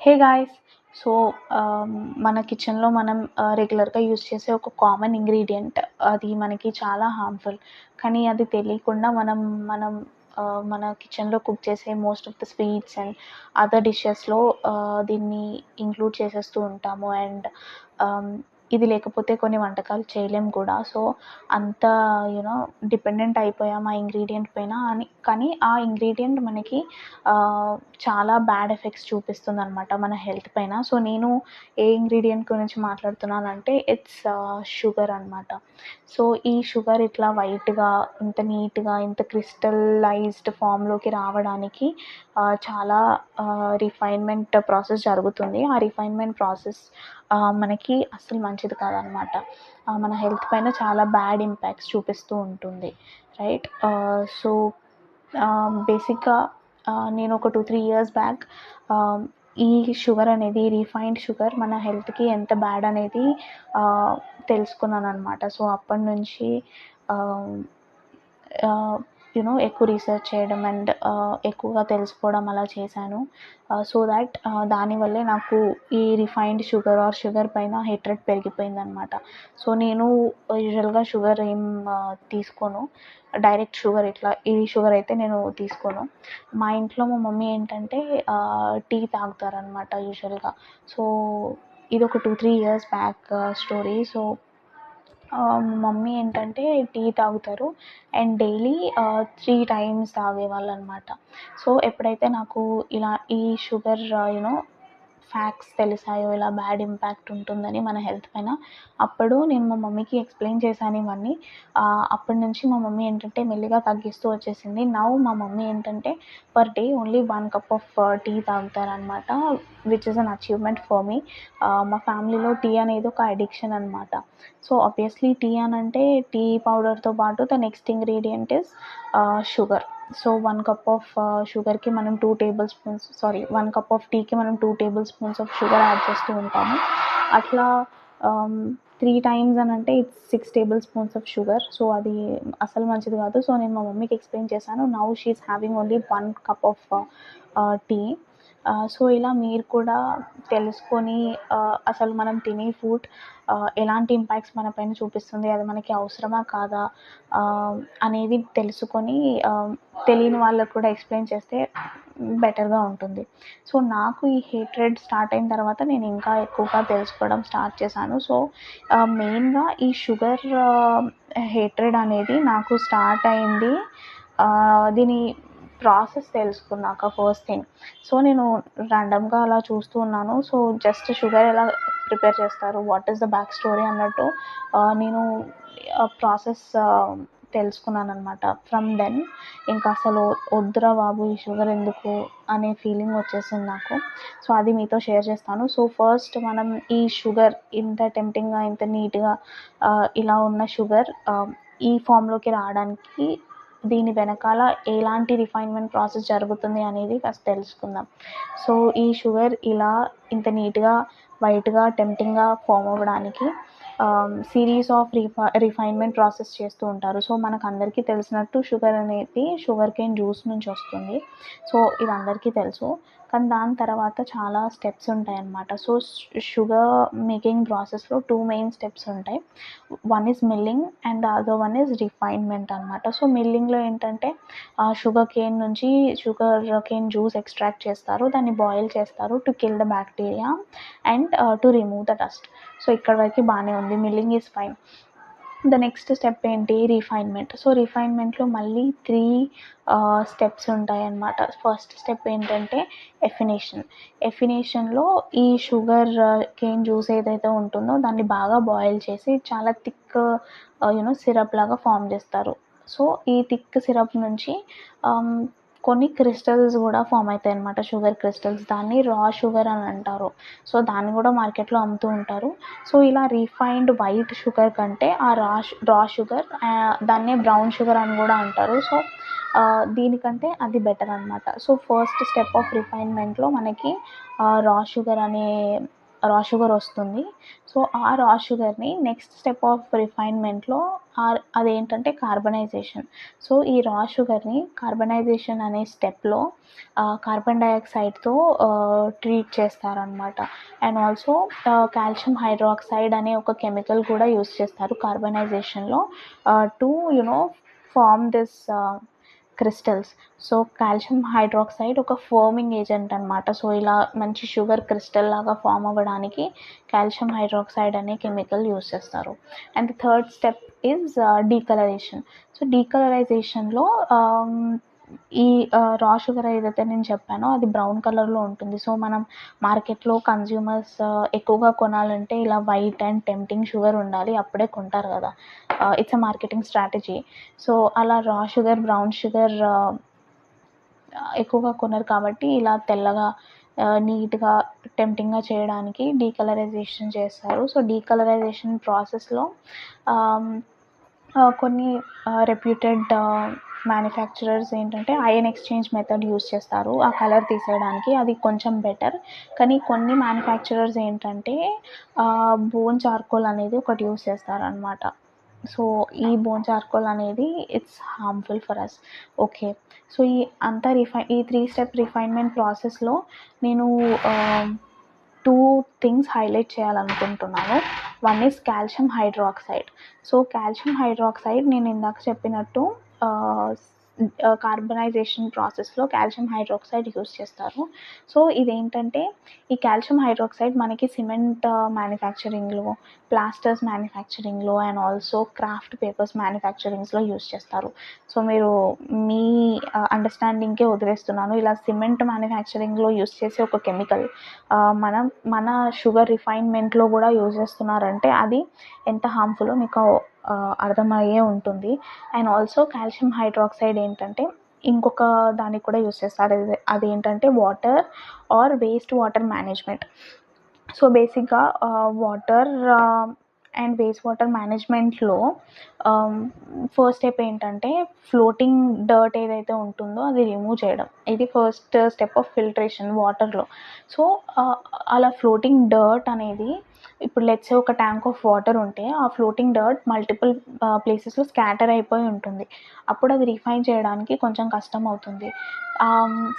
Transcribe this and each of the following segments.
Hey guys! So, మన కిచెన్‌లో మనం రెగ్యులర్‌గా యూజ్ చేసే ఒక కామన్ ఇంగ్రీడియంట్ అది మనకి చాలా హార్మ్‌ఫుల్. కానీ అది తెలియకుండా మనం మనం మన కిచెన్‌లో కుక్ చేసే most of the sweets and other డిషెస్‌లో దీన్ని ఇంక్లూడ్ చేసేస్తూ ఉంటాము. అండ్ ఆహ్, ఇది లేకపోతే కొన్ని వంటకాలు చేయలేము కూడా. సో, అంత డిపెండెంట్ అయిపోయాం ఆ ఇంగ్రీడియంట్ పైన కానీ ఆ ఇంగ్రీడియంట్ మనకి ఆహ్, చాలా బ్యాడ్ ఎఫెక్ట్స్ చూపిస్తుందనమాట మన హెల్త్ పైన. సో, నేను ఏ ఇంగ్రీడియంట్ గురించి మాట్లాడుతున్నానంటే ఇట్స్ షుగర్ అనమాట. సో, ఈ షుగర్ ఇట్లా వైట్‌గా, ఇంత నీట్‌గా, ఇంత క్రిస్టలైజ్డ్ ఫామ్‌లోకి రావడానికి చాలా రిఫైన్‌మెంట్ ప్రాసెస్ జరుగుతుంది. ఆ రిఫైన్‌మెంట్ ప్రాసెస్ మనకి అస్సలు మంచిది కాదనమాట. మన హెల్త్ పైన చాలా బ్యాడ్ ఇంపాక్ట్స్ చూపిస్తూ ఉంటుంది. రైట్? సో, బేసిక్‌గా నేను ఒక 2, 3 ఇయర్స్ బ్యాక్ ఆహ్, ఈ షుగర్ అనేది రిఫైన్డ్ షుగర్ మన హెల్త్‌కి ఎంత బ్యాడ్ అనేది ఆహ్, తెలుసుకున్నాననమాట. సో, అప్పటినుంచి ఆహ్, ఆహ్, ఎక్కువ రీసెర్చ్ చేయడం అండ్ ఎక్కువగా తెలుసుకోవడం అలా చేశాను. సో థాట్ దానివల్లే నాకు ఈ రిఫైన్డ్ షుగర్ ఆర్ షుగర్ పైన హేట్రెడ్ పెరిగిపోయిందనమాట. సో, నేను యూజువల్‌గా షుగర్ తీసుకోను. డైరెక్ట్ షుగర్ ఇట్లా ఈ షుగర్ అయితే నేను తీసుకోను. మా ఇంట్లో మా మమ్మీ ఏంటంటే టీ తాగుతారనమాట యూజువల్‌గా. సో, ఇదొక 2, 3 ఇయర్స్ బ్యాక్ స్టోరీ. సో, మా మమ్మీ ఏంటంటే టీ తాగుతారు అండ్ డైలీ 3 టైమ్స్ తాగేవాళ్ళనమాట. సో, ఎప్పుడైతే నాకు ఇలా ఈ షుగర్ ఫ్యాక్ట్స్ తెలిసాయో, ఇలా బ్యాడ్ ఇంపాక్ట్ ఉంటుందని మన హెల్త్ పైన, అప్పుడు నేను మా మమ్మీకి ఎక్స్‌ప్లెయిన్ చేశాను ఇవన్నీ. అప్పటినుంచి మా మమ్మీ ఏంటంటే మెల్లిగా తగ్గిస్తూ వచ్చేసింది. నౌ మా మమ్మీ ఏంటంటే per day only 1 cup of tea తాగుతారనమాట. Which is an achievement for me. మా ఫ్యామిలీలో టీ అనేది ఒక అడిక్షన్ అనమాట. సో, ఆబ్వియస్లీ టీ అనంటే టీ పౌడర్‌తో పాటు the next ingredient is sugar. So, 1 cup of షుగర్‌కి మనం 2 టేబుల్ స్పూన్స్ 1 కప్ ఆఫ్ టీకి మనం 2 table spoons of sugar add చేస్తూ ఉంటాము. అట్లా 3 టైమ్స్ అనంటే it's 6 table spoons of sugar. So, అది అసలు మంచిది కాదు. సో, నేను మా మమ్మీకి ఎక్స్‌ప్లెయిన్ చేశాను. Now she is having only 1 cup of tea. So, ఇలా మీరు కూడా తెలుసుకొని అసలు మనం తినే ఫుడ్ ఎలాంటి ఇంపాక్ట్స్ మన పైన చూపిస్తుంది, అది మనకి అవసరమా కాదా అనేది తెలుసుకొని తెలియని వాళ్ళకి కూడా ఎక్స్‌ప్లెయిన్ చేస్తే బెటర్‌గా ఉంటుంది. సో, నాకు ఈ హేట్రెడ్ స్టార్ట్ అయిన తర్వాత నేను ఇంకా ఎక్కువగా తెలుసుకోవడం స్టార్ట్ చేశాను. సో, మెయిన్‌గా ఈ షుగర్ హేట్రెడ్ అనేది నాకు స్టార్ట్ అయింది దీని ప్రాసెస్ తెలుసుకున్నాక ఫస్ట్ థింగ్. సో, నేను ర్యాండమ్‌గా అలా చూస్తూ ఉన్నాను. సో, జస్ట్ షుగర్ ఎలా ప్రిపేర్ చేస్తారు, what is the back story అన్నట్టు నేను ప్రాసెస్ తెలుసుకున్నాననమాట. ఫ్రమ్ దెన్ ఇంకా అసలు వద్దురా బాబు ఈ షుగర్ ఎందుకు అనే ఫీలింగ్ వచ్చేసింది నాకు. సో, అది మీతో షేర్ చేస్తాను. సో, ఫస్ట్ మనం ఈ షుగర్ ఇంత టెంప్టింగ్‌గా, ఇంత నీట్‌గా ఇలా ఉన్న షుగర్ ఈ ఫామ్‌లోకి రావడానికి దీని వెనకాల ఎలాంటి రిఫైన్‌మెంట్ ప్రాసెస్ జరుగుతుంది అనేది కాస్త తెలుసుకుందాం. సో, ఈ షుగర్ ఇలా ఇంత నీట్‌గా, వైట్‌గా, టెంప్టింగ్‌గా ఫార్మ్ అవ్వడానికి సిరీస్ ఆఫ్ రిఫైన్‌మెంట్ ప్రాసెస్ చేస్తూ ఉంటారు. సో, మనకందరికీ తెలిసినట్టు షుగర్ అనేది షుగర్ కేన్ జ్యూస్ నుంచి వస్తుంది. సో, ఇది అందరికీ తెలుసు. కానీ దాని తర్వాత చాలా స్టెప్స్ ఉంటాయన్నమాట. సో, షుగర్ మేకింగ్ ప్రాసెస్‌లో 2 మెయిన్ స్టెప్స్ ఉంటాయి. One is milling and the other one is refinement అనమాట. సో, మిల్లింగ్‌లో ఏంటంటే షుగర్ కేన్ నుంచి షుగర్ కేన్ జ్యూస్ ఎక్స్ట్రాక్ట్ చేస్తారు. దాన్ని బాయిల్ చేస్తారు to kill the bacteria and to remove the dust. So, ఇక్కడి వరకు బానే ఉంది. Milling is fine. The next step ఏంటి? రిఫైన్‌మెంట్. సో, రిఫైన్‌మెంట్‌లో మళ్ళీ 3 స్టెప్స్ ఉంటాయన్నమాట. ఫస్ట్ స్టెప్ ఏంటంటే ఎఫినేషన్. ఎఫినేషన్‌లో ఈ షుగర్ కేన్ జ్యూస్ ఏదైతే ఉంటుందో దాన్ని బాగా బాయిల్ చేసి చాలా థిక్ సిరప్ లాగా ఫార్మ్ చేస్తారు. సో, ఈ థిక్ సిరప్ నుంచి ఆహ్, కొన్ని క్రిస్టల్స్ గూడా ఫార్మ్ అయితాయన్నమాట. Sugar crystals. దాన్ని రా షుగర్ అని అంటారు. సో, దాన్ని గూడా మార్కెట్‌లో అమ్ముతూ ఉంటారు. సో, ఇలా రిఫైన్డ్ వైట్ షుగర్ కంటే ఆ రా షుగర్ దాన్నే బ్రౌన్ షుగర్ అని గూడా అంటారు. సో, దీనికంటే అది బెటర్ అనమాట. సో, ఫస్ట్ స్టెప్ ఆఫ్ రిఫైన్‌మెంట్‌లో మనకి రా షుగర్ అనే రా షుగర్ వస్తుంది. సో ఆ రా షుగర్ని నెక్స్ట్ స్టెప్ ఆఫ్ రిఫైన్మెంట్లో అదేంటంటే కార్బనైజేషన్. సో ఈ రా షుగర్ని కార్బనైజేషన్ అనే స్టెప్లో కార్బన్ డయాక్సైడ్తో ట్రీట్ చేస్తారనమాట. అండ్ ఆల్సో కాల్షియం హైడ్రాక్సైడ్ అనే ఒక కెమికల్ కూడా యూస్ చేస్తారు కార్బనైజేషన్లో to form this crystals. So calcium hydroxide ఒక ఫోమింగ్ ఏజెంట్ అనమాట. సో ఇలా మంచి షుగర్ క్రిస్టల్ లాగా ఫామ్ అవ్వడానికి కాల్షియం హైడ్రాక్సైడ్ అనే కెమికల్ యూస్ చేస్తారు. And third step is decoloration. So డీకలరైజేషన్లో ఈ రా షుగర్ ఏదైతే నేను చెప్పానో అది బ్రౌన్ కలర్లో ఉంటుంది. సో మనం మార్కెట్లో కన్జ్యూమర్స్ ఎక్కువగా కొనాలంటే ఇలా వైట్ అండ్ టెంప్టింగ్ షుగర్ ఉండాలి, అప్పుడే కొంటారు కదా. It's a marketing strategy. So అలా రా షుగర్, బ్రౌన్ షుగర్ ఎక్కువగా కొనరు కాబట్టి ఇలా తెల్లగా నీట్గా టెంప్టింగ్గా చేయడానికి డీకలరైజేషన్ చేస్తారు. సో డీకలరైజేషన్ ప్రాసెస్లో కొన్ని రెప్యూటెడ్ మ్యానుఫ్యాక్చరర్స్ ఏంటంటే అయన్ ఎక్స్చేంజ్ మెథడ్ యూస్ చేస్తారు ఆ కలర్ తీసేయడానికి, అది కొంచెం బెటర్. కానీ కొన్ని మ్యానుఫ్యాక్చరర్స్ ఏంటంటే బోన్ చార్కోల్ అనేది ఒకటి యూస్ చేస్తారనమాట. సో ఈ బోన్ చార్కోల్ అనేది it's harmful for us. Okay, so ఈ అంతా ఈ 3 స్టెప్ రిఫైన్మెంట్ ప్రాసెస్లో నేను 2 థింగ్స్ హైలైట్ చేయాలనుకుంటున్నాను. One is calcium hydroxide. So calcium hydroxide నేను ఇందాక చెప్పినట్టు కార్బనైజేషన్ ప్రాసెస్లో కాల్షియం హైడ్రాక్సైడ్ యూస్ చేస్తారు. సో ఇదేంటంటే ఈ కాల్షియం హైడ్రాక్సైడ్ మనకి సిమెంట్ మ్యానుఫ్యాక్చరింగ్లో, ప్లాస్టర్స్ మ్యానుఫ్యాక్చరింగ్లో అండ్ ఆల్సో క్రాఫ్ట్ పేపర్స్ మ్యానుఫ్యాక్చరింగ్స్లో యూస్ చేస్తారు. సో మీరు మీ అండర్స్టాండింగ్కే వదిలేస్తున్నాను. ఇలా సిమెంట్ మ్యానుఫ్యాక్చరింగ్లో యూస్ చేసే ఒక కెమికల్ మన షుగర్ రిఫైన్మెంట్లో కూడా యూజ్ చేస్తున్నారంటే అది ఎంత హార్మ్ఫుల్లో మీకు అర్థమయ్యే ఉంటుంది. అండ్ ఆల్సో కాల్షియం హైడ్రాక్సైడ్ ఏంటంటే ఇంకొక దానికి కూడా యూస్ చేస్తారు. అదేంటంటే water or waste water management. So బేసిక్గా వాటర్ అండ్ వేస్ట్ వాటర్ మేనేజ్మెంట్లో ఫస్ట్ స్టెప్ ఏంటంటే ఫ్లోటింగ్ డర్ట్ ఏదైతే ఉంటుందో అది రిమూవ్ చేయడం. ఇది ఫస్ట్ స్టెప్ ఆఫ్ ఫిల్టరేషన్ వాటర్లో. సో అలా ఫ్లోటింగ్ డర్ట్ అనేది ఇప్పుడు లెట్స్ సే ఒక ట్యాంక్ ఆఫ్ వాటర్ ఉంటే ఆ ఫ్లోటింగ్ డర్ట్ మల్టిపుల్ ప్లేసెస్లో స్కాటర్ అయిపోయి ఉంటుంది. అప్పుడు అది రిఫైన్ చేయడానికి కొంచెం కష్టం అవుతుంది.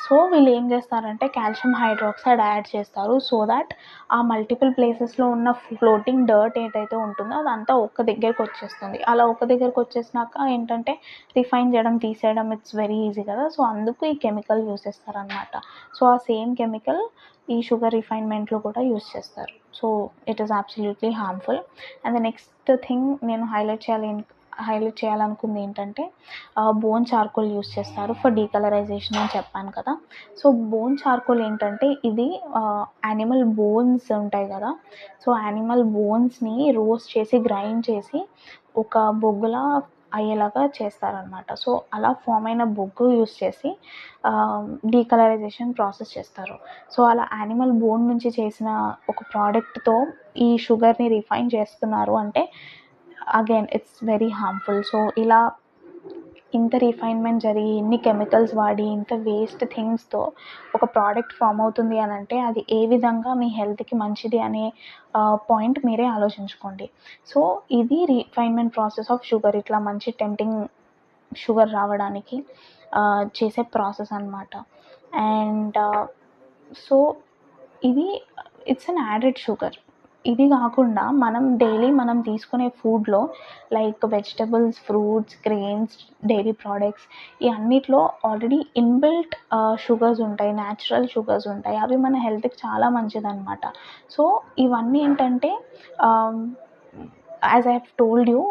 సో వీళ్ళు ఏం చేస్తారంటే కాల్షియం హైడ్రాక్సైడ్ యాడ్ చేస్తారు. సో దాట్ ఆ మల్టిపుల్ ప్లేసెస్లో ఉన్న ఫ్లోటింగ్ డర్ట్ ఏదైతే ఉంటుందో అదంతా ఒక్క దగ్గరికి వచ్చేస్తుంది. అలా ఒక్క దగ్గరికి వచ్చేసినాక ఏంటంటే రిఫైన్ చేయడం, తీసేయడం ఇట్స్ వెరీ ఈజీ కదా. సో అందుకు ఈ కెమికల్ యూస్ చేస్తారనమాట. సో ఆ సేమ్ కెమికల్ ఈ షుగర్ రిఫైన్మెంట్లో కూడా యూస్ చేస్తారు. So it is absolutely harmful. And the next thing నేను హైలైట్ చేయాలనుకుంది ఏంటంటే బోన్ చార్కోల్ యూస్ చేస్తారు ఫర్ డీకలరైజేషన్ అని చెప్పాను కదా. సో బోన్ చార్కోల్ ఏంటంటే ఇది యానిమల్ బోన్స్ ఉంటాయి కదా. సో యానిమల్ బోన్స్ని రోస్ట్ చేసి గ్రైండ్ చేసి ఒక బొగ్గులా అయ్యేలాగా చేస్తారనమాట. సో అలా ఫామ్ అయిన బొగ్గు యూస్ చేసి డీకలరైజేషన్ ప్రాసెస్ చేస్తారు. సో అలా యానిమల్ బోన్ నుంచి చేసిన ఒక ప్రోడక్ట్తో ఈ షుగర్ని రిఫైన్ చేస్తున్నారు అంటే again it's very harmful. So ఇలా ఇంత రిఫైన్మెంట్ జరిగి ఇన్ని కెమికల్స్ వాడి ఇంత వేస్ట్ థింగ్స్తో ఒక ప్రోడక్ట్ ఫామ్ అవుతుంది అని అంటే అది ఏ విధంగా మీ హెల్త్కి మంచిది అనే పాయింట్ మీరే ఆలోచించుకోండి. సో ఇది రిఫైన్మెంట్ ప్రాసెస్ ఆఫ్ షుగర్. ఇట్లా మంచి టెంప్టింగ్ షుగర్ రావడానికి చేసే ప్రాసెస్ అనమాట. అండ్ సో ఇది ఇట్స్ అన్ యాడెడ్ షుగర్. ఇది కాకుండా మనం తీసుకునే ఫుడ్లో like vegetables, fruits, grains, dairy products ఈ అన్నిట్లో ఆల్రెడీ ఇన్బిల్ట్ షుగర్స్ ఉంటాయి, న్యాచురల్ షుగర్స్ ఉంటాయి. అవి మన హెల్త్కి చాలా మంచిదన్నమాట. సో ఇవన్నీ ఏంటంటే as I have told you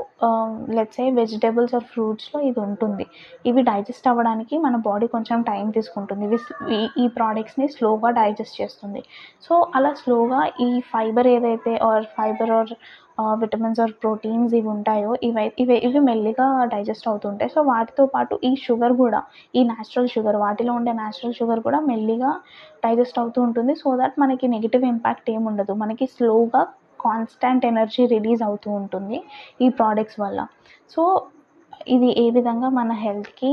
let's say vegetables or ఫ్రూట్స్లో ఇది ఉంటుంది. ఇవి డైజెస్ట్ అవ్వడానికి మన బాడీ కొంచెం టైం తీసుకుంటుంది. ఈ ప్రోడక్ట్స్ని స్లోగా డైజెస్ట్ చేస్తుంది. సో అలా స్లోగా ఈ ఫైబర్ ఏదైతే fibre or vitamins or proteins ఇవి ఉంటాయో ఇవి మెల్లిగా డైజెస్ట్ అవుతుంటాయి. సో వాటితో పాటు ఈ షుగర్ కూడా, ఈ న్యాచురల్ షుగర్, వాటిలో ఉండే న్యాచురల్ షుగర్ కూడా మెల్లిగా డైజెస్ట్ అవుతూ ఉంటుంది. సో దట్ మనకి నెగిటివ్ ఇంపాక్ట్ ఏమి ఉండదు. మనకి స్లోగా కాన్స్టాంట్ ఎనర్జీ రిలీజ్ అవుతూ ఉంటుంది ఈ ప్రోడక్ట్స్ వల్ల. సో ఇది ఏ విధంగా మన హెల్త్‌కి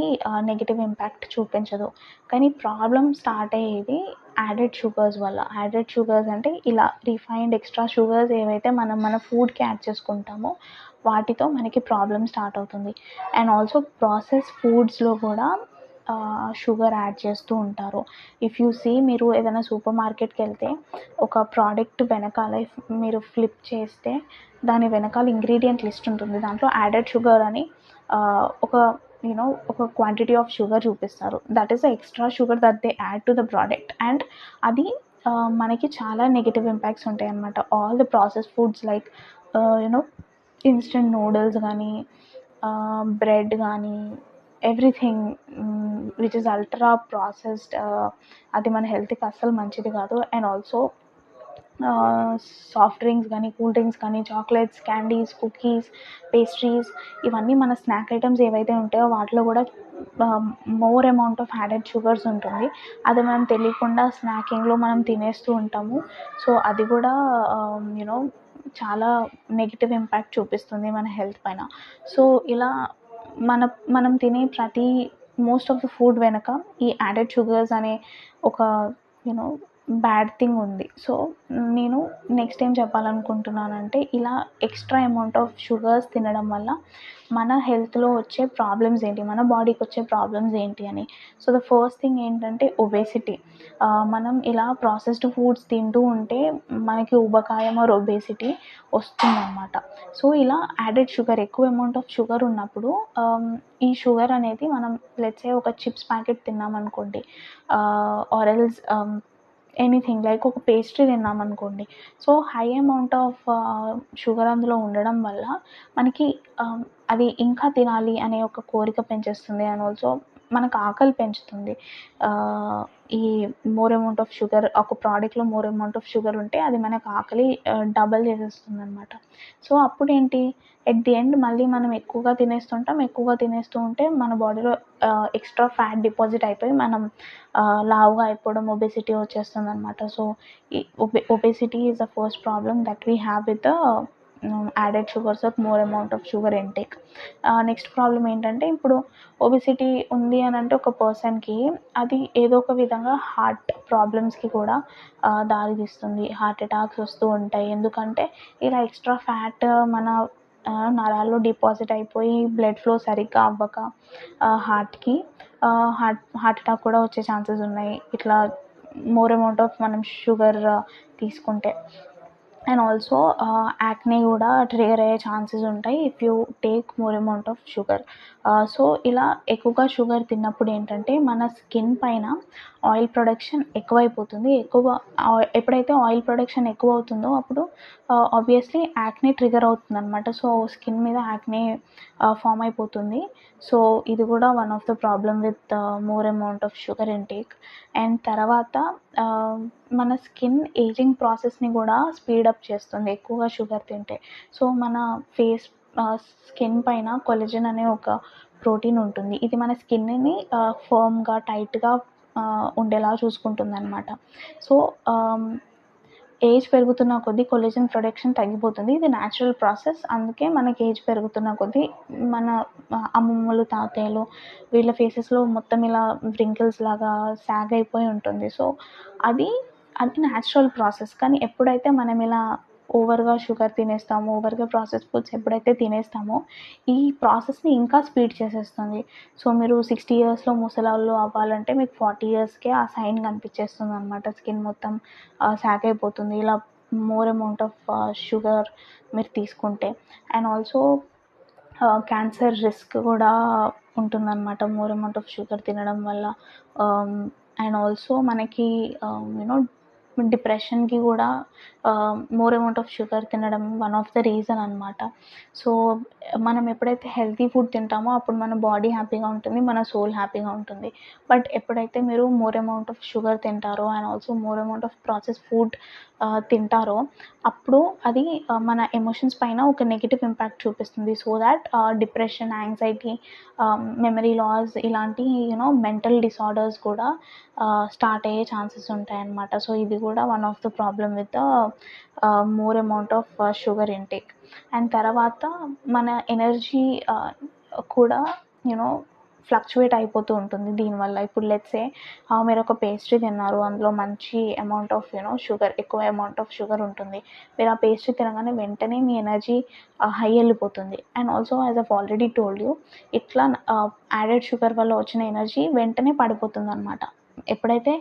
నెగెటివ్ ఇంపాక్ట్ చూపించదు. కానీ ప్రాబ్లమ్ స్టార్ట్ అయ్యేది యాడెడ్ షుగర్స్ వల్ల. యాడెడ్ షుగర్స్ అంటే ఇలా రిఫైన్డ్ ఎక్స్‌ట్రా షుగర్స్ ఏవైతే మనం మన ఫుడ్‌కి యాడ్ చేసుకుంటామో వాటితో మనకి ప్రాబ్లమ్ స్టార్ట్ అవుతుంది. అండ్ ఆల్సో ప్రాసెస్ ఫుడ్స్‌లో కూడా షుగర్ యాడ్ చేస్తూ ఉంటారు. ఇఫ్ యూ సీ మీరు ఏదైనా సూపర్ మార్కెట్‌కెళ్తే ఒక ప్రోడక్ట్ వెనకాల మీరు ఫ్లిప్ చేస్తే దాని వెనకాల ఇంగ్రీడియంట్ లిస్ట్ ఉంటుంది. దాంట్లో యాడెడ్ షుగర్ అని ఒక ఒక క్వాంటిటీ ఆఫ్ షుగర్ చూపిస్తారు. That is the extra sugar that they add to the product. And అది మనకి చాలా నెగెటివ్ ఇంపాక్ట్స్ ఉంటాయన్నమాట. All the processed foods like you know instant noodles గానీ, బ్రెడ్ గానీ, everything which is ultra processed, అది మన హెల్త్‌కి అస్సలు మంచిది కాదు. అండ్ ఆల్సో సాఫ్ట్ డ్రింక్స్ కానీ, కూల్ డ్రింక్స్ కానీ, చాక్లెట్స్, క్యాండీస్, కుకీస్, పేస్ట్రీస్, ఇవన్నీ మన స్నాక్ ఐటమ్స్ ఏవైతే ఉంటాయో వాటిలో కూడా more amount of added sugars ఉంటుంది. అది మనం తెలియకుండా స్నాకింగ్‌లో మనం తినేస్తూ ఉంటాము. సో అది కూడా చాలా నెగెటివ్ ఇంపాక్ట్ చూపిస్తుంది మన హెల్త్ పైన. సో ఇలా మన మనం తినే ప్రతి మోస్ట్ ఆఫ్ ద ఫుడ్ వెనక ఈ యాడెడ్ షుగర్స్ అనే ఒక యూనో బ్యాడ్ థింగ్ ఉంది. సో నేను నెక్స్ట్ ఏం చెప్పాలనుకుంటున్నానంటే ఇలా ఎక్స్ట్రా అమౌంట్ ఆఫ్ షుగర్స్ తినడం వల్ల మన హెల్త్‌లో వచ్చే ప్రాబ్లమ్స్ ఏంటి, మన బాడీకి వచ్చే ప్రాబ్లమ్స్ ఏంటి అని. సో ద ఫస్ట్ థింగ్ ఏంటంటే ఒబేసిటీ. మనం ఇలా ప్రాసెస్డ్ ఫుడ్స్ తింటూ ఉంటే మనకి ఊబకాయం ఆర్ ఒబేసిటీ వస్తుందన్నమాట. సో ఇలా యాడెడ్ షుగర్, ఎక్కువ అమౌంట్ ఆఫ్ షుగర్ ఉన్నప్పుడు ఈ షుగర్ అనేది మనం లెట్స్ సే ఒక చిప్స్ ప్యాకెట్ తిన్నామనుకోండి, ఆర్ ఎల్స్ ఎనీథింగ్ లైక్ ఒక పేస్ట్రీ తిన్నామనుకోండి. So high amount of sugar అందులో ఉండడం వల్ల మనకి అది ఇంకా తినాలి అనే ఒక కోరిక పెంచేస్తుంది. అండ్ ఆల్సో మనకు ఆకలి పెంచుతుంది. ఈ మోర్ అమౌంట్ ఆఫ్ షుగర్, ఒక ప్రోడక్ట్‌లో మోర్ అమౌంట్ ఆఫ్ షుగర్ ఉంటే అది మనకు ఆకలి డబల్ చేసేస్తుందనమాట. సో అప్పుడేంటి, ఎట్ ది ఎండ్ మళ్ళీ మనం ఎక్కువగా తినేస్తుంటాం. ఎక్కువగా తినేస్తూ ఉంటే మన బాడీలో ఎక్స్ట్రా ఫ్యాట్ డిపాజిట్ అయిపోయి మనం లావుగా అయిపోవడం, ఒబేసిటీ వచ్చేస్తుందనమాట. సో ఈ obesity is the first problem that we have with the added sugars or more amount of sugar intake. Next problem ఏంటంటే ఇప్పుడు ఒబేసిటీ ఉంది అని అంటే ఒక పర్సన్‌కి అది ఏదో ఒక విధంగా హార్ట్ ప్రాబ్లమ్స్‌కి కూడా దారితీస్తుంది. హార్ట్ అటాక్స్ వస్తూ ఉంటాయి. ఎందుకంటే ఇలా ఎక్స్ట్రా ఫ్యాట్ మన నరాల్లో డిపాజిట్ అయిపోయి బ్లడ్ ఫ్లో సరిగ్గా అవ్వక హార్ట్‌కి హార్ట్ అటాక్ కూడా వచ్చే ఛాన్సెస్ ఉన్నాయి. ఇట్లా మోర్ అమౌంట్ ఆఫ్ మనం షుగర్ తీసుకుంటే. అండ్ ఆల్సో యాక్నే కూడా ట్రిగర్ అయ్యే ఛాన్సెస్ ఉంటాయి if you take more amount of sugar. So ఇలా ఎక్కువగా షుగర్ తిన్నప్పుడు ఏంటంటే మన స్కిన్ పైన ఆయిల్ ప్రొడక్షన్ ఎక్కువైపోతుంది. ఎప్పుడైతే ఆయిల్ ప్రొడక్షన్ ఎక్కువ అవుతుందో అప్పుడు ఆబ్వియస్లీ యాక్నే ట్రిగర్ అవుతుందనమాట. సో స్కిన్ మీద యాక్నే ఫామ్ అయిపోతుంది. సో ఇది కూడా one of the problem with more amount of sugar intake. And తర్వాత మన స్కిన్ ఏజింగ్ ప్రాసెస్‌ని కూడా స్పీడప్ చేస్తుంది ఎక్కువగా షుగర్ తింటే. సో మన ఫేస్ స్కిన్ పైన కొల్లజన్ అనే ఒక ప్రోటీన్ ఉంటుంది. ఇది మన స్కిన్‌ని ఫర్మ్‌గా, టైట్‌గా ఉండేలా చూసుకుంటుందనమాట. సో ఏజ్ పెరుగుతున్న కొద్దీ కొల్లజన్ ప్రొడక్షన్ తగ్గిపోతుంది. ఇది న్యాచురల్ ప్రాసెస్. అందుకే మనకి ఏజ్ పెరుగుతున్న కొద్దీ మన అమ్మమ్మలు, తాతయ్యలు వీళ్ళ ఫేసెస్‌లో మొత్తం ఇలా వ్రింకిల్స్ లాగా సాగ్ అయిపోయి ఉంటుంది. సో అది న్యాచురల్ ప్రాసెస్. కానీ ఎప్పుడైతే మనం ఇలా ఓవర్‌గా షుగర్ తినేస్తామో, ఓవర్‌గా ప్రాసెస్డ్ ఫుడ్స్ ఎప్పుడైతే తినేస్తామో ఈ ప్రాసెస్‌ని ఇంకా స్పీడ్ చేసేస్తుంది. సో మీరు 60 ఇయర్స్‌లో ముసలోళ్ళు అవ్వాలంటే మీకు 40 ఇయర్స్‌కే ఆ సైన్ కనిపించేస్తుందనమాట. స్కిన్ మొత్తం సాగ్ అయిపోతుంది. ఇలా మోర్ అమౌంట్ ఆఫ్ షుగర్ మీరు తీసుకుంటే. అండ్ ఆల్సో క్యాన్సర్ రిస్క్ కూడా ఉంటుందనమాట మోర్ అమౌంట్ ఆఫ్ షుగర్ తినడం వల్ల. అండ్ ఆల్సో మనకి డిప్రెషన్‌కి కూడా మోర్ అమౌంట్ ఆఫ్ షుగర్ తినడం వన్ ఆఫ్ ద రీజన్ అనమాట. సో మనం ఎప్పుడైతే హెల్తీ ఫుడ్ తింటామో అప్పుడు మన బాడీ హ్యాపీగా ఉంటుంది. మన సోల్ హ్యాపీగా ఉంటుంది. బట్ ఎప్పుడైతే మీరు మోర్ అమౌంట్ ఆఫ్ షుగర్ తింటారో and also more amount of processed food తింటారో అప్పుడు అది మన ఎమోషన్స్ పైన ఒక నెగెటివ్ ఇంపాక్ట్ చూపిస్తుంది. So that depression, anxiety, memory loss ఇలాంటి మెంటల్ డిసార్డర్స్ కూడా స్టార్ట్ అయ్యే ఛాన్సెస్ ఉంటాయన్నమాట. సో ఇది కూడా one of the problem with the more amount of sugar intake. And తర్వాత మన ఎనర్జీ కూడా యూనో ఫ్లక్చువేట్ అయిపోతూ ఉంటుంది దీనివల్ల. ఇప్పుడు లెట్స్ సే మీరు ఒక పేస్ట్రీ తిన్నారు. అందులో మంచి అమౌంట్ ఆఫ్ షుగర్, ఎక్కువ అమౌంట్ ఆఫ్ షుగర్ ఉంటుంది. మీరు ఆ పేస్ట్రీ తినగానే వెంటనే మీ ఎనర్జీ హై ఎళ్ళిపోతుంది. And also as I've already told you, ఇట్లా యాడెడ్ షుగర్ వల్ల వచ్చిన ఎనర్జీ వెంటనే పడిపోతుందనమాట. ఎప్పుడైతే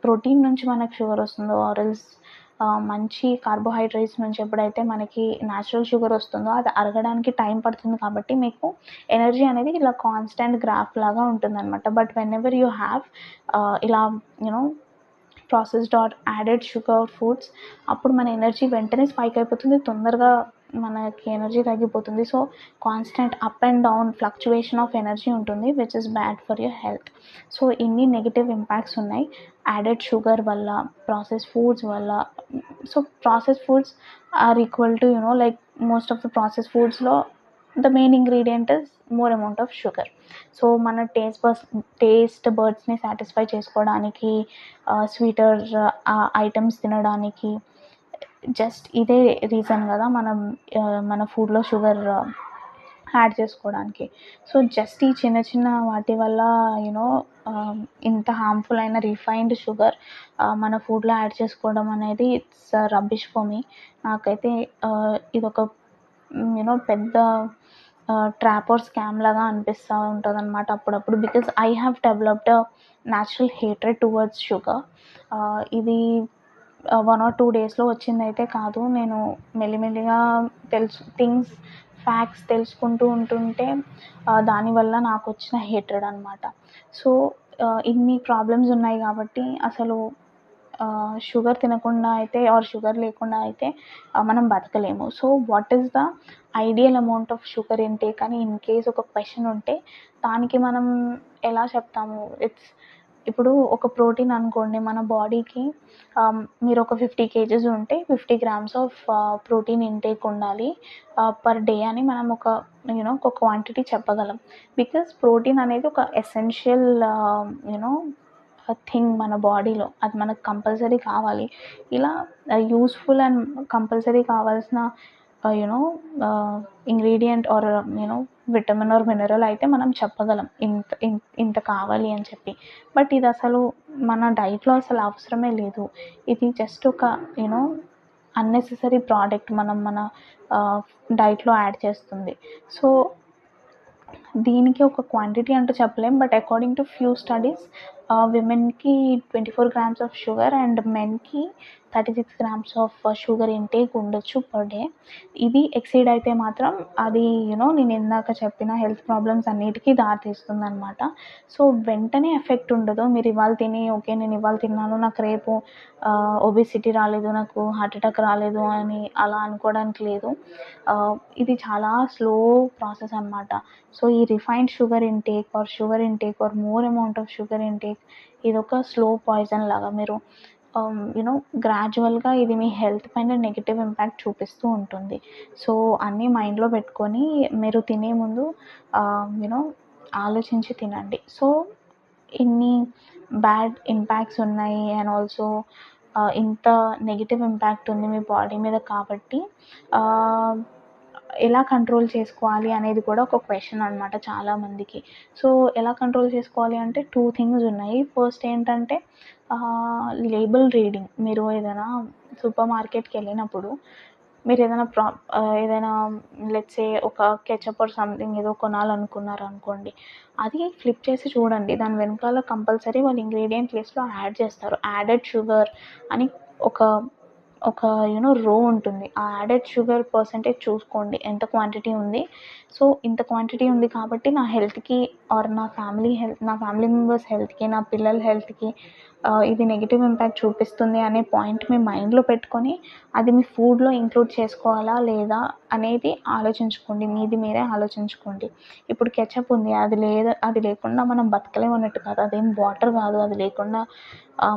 ప్రోటీన్ నుంచి మనకు షుగర్ వస్తుందో ఆర్ ఎల్స్ మంచి కార్బోహైడ్రేట్స్ నుంచి ఎప్పుడైతే మనకి న్యాచురల్ షుగర్ వస్తుందో అది అరగడానికి టైం పడుతుంది. కాబట్టి మీకు ఎనర్జీ అనేది ఇలా కాన్స్టెంట్ గ్రాఫ్ లాగా ఉంటుందన్నమాట. బట్ వెనెవర్ యూ హ్యావ్ ఇలా you know processed or added sugar foods, అప్పుడు మన ఎనర్జీ వెంటనే స్పైక్ అయిపోతుంది, తొందరగా మనకి ఎనర్జీ తగ్గిపోతుంది. So constant up and down fluctuation of energy ఉంటుంది, which is bad for your health. So ఇన్ని నెగిటివ్ ఇంపాక్ట్స్ ఉన్నాయి యాడెడ్ షుగర్ వల్ల, ప్రాసెస్ ఫుడ్స్ వల్ల. So process foods are equal to like most of the process ఫుడ్స్లో the main ingredient is more amount of sugar. So మన taste బర్డ్స్ని satisfy చేసుకోవడానికి, sweeter items తినడానికి, just ఇదే reason కదా మనం మన ఫుడ్లో షుగర్ యాడ్ చేసుకోవడానికి. సో జస్ట్ ఈ చిన్న చిన్న వాటి వల్ల ఇంత హార్మ్ఫుల్ అయిన రిఫైన్డ్ షుగర్ మన ఫుడ్లో యాడ్ చేసుకోవడం అనేది ఇట్స్ రబ్బిష్ ఫర్ మీ. నాకైతే ఇదొక పెద్ద ట్రాప్ ఆర్ స్కామ్ లాగా అనిపిస్తూ ఉంటుంది అనమాట అప్పుడప్పుడు. Because I have developed natural hatred towards sugar. ఇది 1 or 2 డేస్లో వచ్చిందైతే కాదు. నేను మెల్లిమెల్లిగా ఫ్యాక్ట్స్ తెలుసుకుంటూ ఉంటుంటే దానివల్ల నాకు వచ్చిన హేట్రెడ్ అనమాట. సో ఇన్ని ప్రాబ్లమ్స్ ఉన్నాయి కాబట్టి అసలు షుగర్ తినకుండా అయితే ఆర్ షుగర్ లేకుండా అయితే మనం బతకలేము. So what is the ideal amount of sugar intake అని ఇన్ కేస్ ఒక క్వశ్చన్ ఉంటే దానికి మనం ఎలా చెప్తాము? ఇప్పుడు ఒక ప్రోటీన్ అనుకోండి, మన బాడీకి మీరు ఒక 50 kgs ఉంటే 50 grams ఆఫ్ ప్రోటీన్ ఇంటేక్ ఉండాలి పర్ డే అని మనం ఒక క్వాంటిటీ చెప్పగలం. బికాస్ ప్రోటీన్ అనేది ఒక ఎసెన్షియల్ థింగ్ మన బాడీలో, అది మనకు కంపల్సరీ కావాలి. ఇలా యూస్ఫుల్ అండ్ కంపల్సరీ కావాల్సిన ingredient or vitamin or mineral అయితే మనం చెప్పగలం ఇంత కావాలి అని చెప్పి. బట్ ఇది అసలు మన డైట్లో అసలు అవసరమే లేదు. ఇది జస్ట్ ఒక అన్నెసెసరీ ప్రోడక్ట్ మన డైట్లో యాడ్ చేస్తుంది. సో దీనికి ఒక క్వాంటిటీ అంటూ చెప్పలేం. But according to few studies విమెన్కి 24 grams ఆఫ్ షుగర్ అండ్ మెన్కి 36 grams ఆఫ్ షుగర్ ఇంటేక్ ఉండొచ్చు పర్ డే. ఇది ఎక్సీడ్ అయితే మాత్రం అది నేను ఇందాక చెప్పిన హెల్త్ ప్రాబ్లమ్స్ అన్నిటికీ దారితీస్తుంది అనమాట. సో వెంటనే ఎఫెక్ట్ ఉండదు. మీరు ఇవాళ తిని ఓకే నేను ఇవాళ తిన్నాను, నాకు రేపు ఒబెసిటీ రాలేదు, నాకు హార్ట్ అటాక్ రాలేదు అని అలా అనుకోవడానికి లేదు. ఇది చాలా స్లో ప్రాసెస్ అనమాట. సో ఈ refined sugar intake or more amount of sugar intake ఇదొక స్లో పాయిజన్ లాగా. మీరు గ్రాడ్యువల్గా ఇది మీ హెల్త్ పైన నెగిటివ్ ఇంపాక్ట్ చూపిస్తూ ఉంటుంది. సో అన్నీ మైండ్లో పెట్టుకొని మీరు తినే ముందు ఆలోచించి తినండి. సో ఇన్ని బ్యాడ్ ఇంపాక్ట్స్ ఉన్నాయి అండ్ ఆల్సో ఇంత నెగిటివ్ ఇంపాక్ట్ ఉంది మీ బాడీ మీద. కాబట్టి ఎలా కంట్రోల్ చేసుకోవాలి అనేది కూడా ఒక క్వశ్చన్ అనమాట చాలామందికి. సో ఎలా కంట్రోల్ చేసుకోవాలి అంటే 2 things ఉన్నాయి. ఫస్ట్ ఏంటంటే లేబుల్ రీడింగ్. మీరు ఏదైనా సూపర్ మార్కెట్కి వెళ్ళినప్పుడు మీరు ఏదైనా లెట్స్ సే ఒక కెచప్ ఆర్ సంథింగ్ ఏదో కొనాలనుకున్నారు అనుకోండి, అది ఫ్లిప్ చేసి చూడండి. దాని వెనకాల కంపల్సరీ వాళ్ళు ఇంగ్రీడియంట్ లిస్ట్లో యాడ్ చేస్తారు. యాడెడ్ షుగర్ అని ఒక రో ఉంటుంది. ఆ యాడెడ్ షుగర్ పర్సెంటేజ్ చూసుకోండి ఎంత క్వాంటిటీ ఉంది. సో ఇంత క్వాంటిటీ ఉంది కాబట్టి నా హెల్త్కి ఆర్ నా ఫ్యామిలీ మెంబర్స్ హెల్త్కి, నా పిల్లల హెల్త్కి ఇది నెగిటివ్ ఇంపాక్ట్ చూపిస్తుంది అనే పాయింట్ మీ మైండ్లో పెట్టుకొని అది మీ ఫుడ్లో ఇంక్లూడ్ చేసుకోవాలా లేదా అనేది ఆలోచించుకోండి. మీరే ఆలోచించుకోండి. ఇప్పుడు కెచప్ ఉంది, అది లేకుండా మనం బతకలేము అన్నట్టు కాదు. అదేం వాటర్ కాదు, అది లేకుండా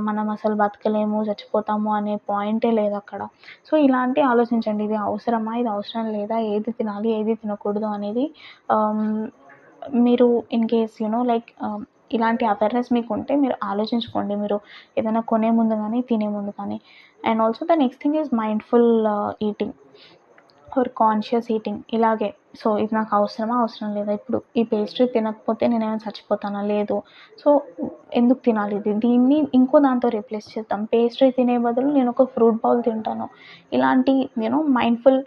మనం అసలు బతకలేము, చచ్చిపోతాము అనే పాయింటే లేదు అక్కడ. సో ఇలాంటివి ఆలోచించండి. ఇది అవసరమా, ఇది అవసరం లేదా, ఏది తినాలి ఏది తినకూడదు అనేది మీరు ఇన్ కేస్ లైక్ ఇలాంటి అవేర్నెస్ మీకు ఉంటే మీరు ఆలోచించుకోండి. మీరు ఏదైనా కొనే ముందు కానీ తినే ముందు కానీ. And also the next thing is mindful eating. Or conscious eating ఇలాగే. సో, ఇది నాకు అవసరమా? అవసరం లేదా? ఇప్పుడు ఈ పేస్ట్రీ తినకపోతే నేనేమైనా చచ్చిపోతానా? లేదు. సో, ఎందుకు తినాలి ఇది? దీన్ని ఇంకో దాంతో రీప్లేస్ చేద్దాం. పేస్ట్రీ తినే బదులు నేనొక ఫ్రూట్ బౌల్ తింటాను. ఇలాంటి మైండ్‌ఫుల్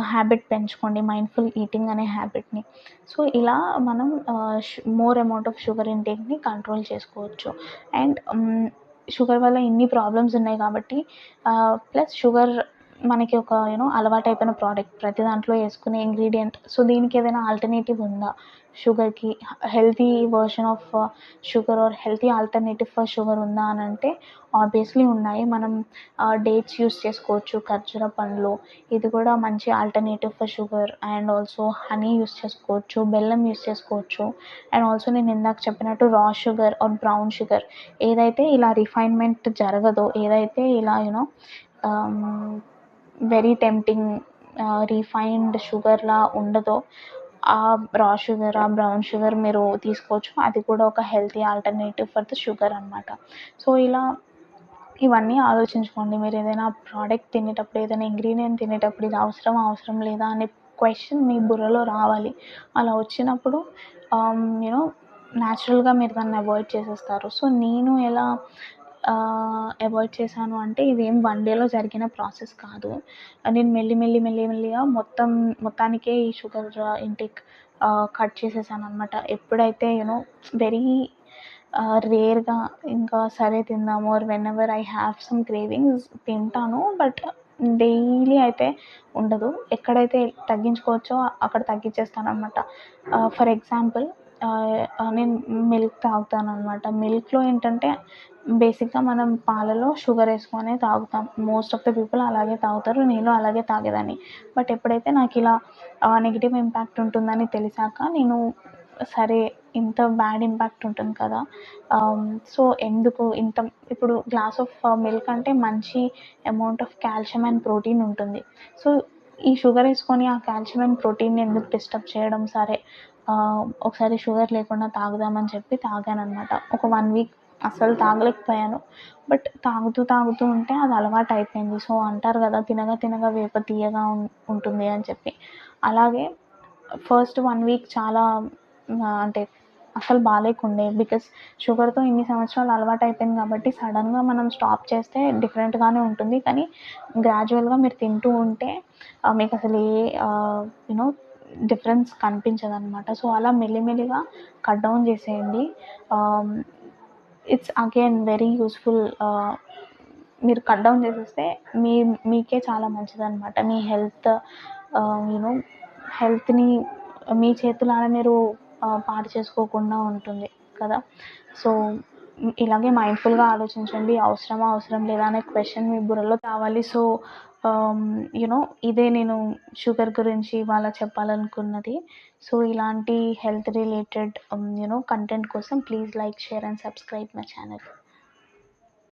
హ్యాబిట్ పెంచుకోండి. మైండ్‌ఫుల్ ఈటింగ్ అనే హ్యాబిట్‌ని. సో, ఇలా మనం మోర్ అమౌంట్ ఆఫ్ షుగర్ ఇంటేక్‌ని కంట్రోల్ చేసుకోవచ్చు. అండ్ షుగర్ వల్ల ఇన్ని ప్రాబ్లమ్స్ ఉన్నాయి కాబట్టి ప్లస్ షుగర్ మనకి ఒక అలవాటైపోయిన ప్రోడక్ట్. ప్రతి దాంట్లో యేసుకునే ఇంగ్రీడియెంట్. సో, దీనికి ఏదైనా ఆల్టర్‌నేటివ్ ఉందా? షుగర్‌కి healthy version of sugar or healthy alternative for sugar ఉందా అనంటే ఆబ్వియస్‌లీ ఉన్నాయి. మనం డేట్స్ యూజ్ చేసుకోవచ్చు. ఖర్జూర పండ్లు ఇది కూడా మంచి alternative for sugar. And also honey use చేసుకోవచ్చు. బెల్లం యూజ్ చేసుకోవచ్చు. అండ్ ఆల్సో నేను ఇందాక చెప్పినట్టు రా షుగర్ ఆర్ బ్రౌన్ షుగర్ ఏదైతే ఇలా రిఫైన్‌మెంట్ జరగదో, ఏదైతే ఇలా వెరీ టెంప్టింగ్ రిఫైన్డ్ షుగర్‌లా ఉండదో, ఆ రా షుగర్, ఆ బ్రౌన్ షుగర్ మీరు తీసుకోవచ్చు. అది కూడా ఒక healthy alternative for the sugar అనమాట. సో, ఇలా ఇవన్నీ ఆలోచించుకోండి. మీరేదైనా ప్రోడక్ట్ తినేటప్పుడు, ఏదైనా ఇంగ్రీడియెంట్ తినేటప్పుడు ఇది అవసరమా? అవసరం లేదా? అనే క్వెషన్ మీ బుర్రలో రావాలి. అలా వచ్చినప్పుడు న్యాచురల్‌గా మీరు దాన్ని అవాయిడ్ చేసేస్తారు. సో, నేను ఎలా అవాయిడ్ చేశాను అంటే ఇదేం వన్ డేలో జరిగిన ప్రాసెస్ కాదు. నేను మెల్లిగా మొత్తానికే ఈ షుగర్ ఇంటేక్ కట్ చేసేసాననమాట. ఎప్పుడైతే వెరీ రేర్‌గా ఇంకా సరే తిందాము or whenever I have some cravings తింటాను. బట్ డైలీ అయితే ఉండదు. ఎక్కడైతే తగ్గించుకోవచ్చో అక్కడ తగ్గించేస్తాననమాట. ఫర్ ఎగ్జాంపుల్ నేను మిల్క్ తాగుతాననమాట. మిల్క్‌లో ఏంటంటే బేసిక్‌గా మనం పాలలో షుగర్ యేసుకొనే తాగుతాం. మోస్ట్ ఆఫ్ ద పీపుల్ అలాగే తాగుతారు. నేను అలాగే తాగేదాన్ని. బట్ ఎప్పుడైతే నాకిలా నెగెటివ్ ఇంపాక్ట్ ఉంటుందని తెలిసాక నేను సరే ఇంత బ్యాడ్ ఇంపాక్ట్ ఉంటుంది కదా! సో, ఎందుకు ఇప్పుడు గ్లాస్ ఆఫ్ మిల్క్ అంటే మంచి amount of calcium and protein ఉంటుంది. సో, ఈ షుగర్ యేసుకొని ఆ కాల్షియం అండ్ ప్రోటీన్‌ని ఎందుకు డిస్టర్బ్ చేయడం? సరే ఒకసారి షుగర్ లేకుండా తాగుదామని చెప్పి తాగాననమాట. ఒక 1 వీక్ అస్సలు తాగలేకపోయాను. బట్ తాగుతూ ఉంటే అది అలవాటయిపోయింది. సో, అంటారు కదా! తినగా వేప తియ్యగా ఉంటుంది అని చెప్పి. అలాగే ఫస్ట్ 1 వీక్ చాలా అంటే అసలు బాలేకుండే. బికాజ్ షుగర్‌తో ఇన్ని సంవత్సరాలు అలవాటయిపోయింది కాబట్టి సడెన్‌గా మనం స్టాప్ చేస్తే డిఫరెంట్‌గానే ఉంటుంది. కానీ గ్రాడ్యువల్‌గా మీరు తింటూ ఉంటే మీకసలు డిఫరెన్స్ కనిపించదనమాట. సో, అలా మెల్లిగా కట్ డౌన్ చేసేయండి. It's again very useful. మీరు కట్ డౌన్ చేసేస్తే మీకే చాలా మంచిదనమాట. మీ యూనో హెల్త్‌ని మీ చేతులారా మీరు పాడు చేసుకోకుండా ఉంటుంది కదా! సో, ఇలాగే మైండ్‌ఫుల్‌గా ఆలోచించండి. అవసరమా? అవసరం లేదా? అనే క్వెషన్ మీ బుర్రలో రావాలి. సో, ఆహ్, ఇదే నేను షుగర్ గురించి ఇవాళ చెప్పాలనుకున్నది. సో, ఇలాంటి హెల్త్ రిలేటెడ్ కంటెంట్ కోసం please like, share and subscribe my channel.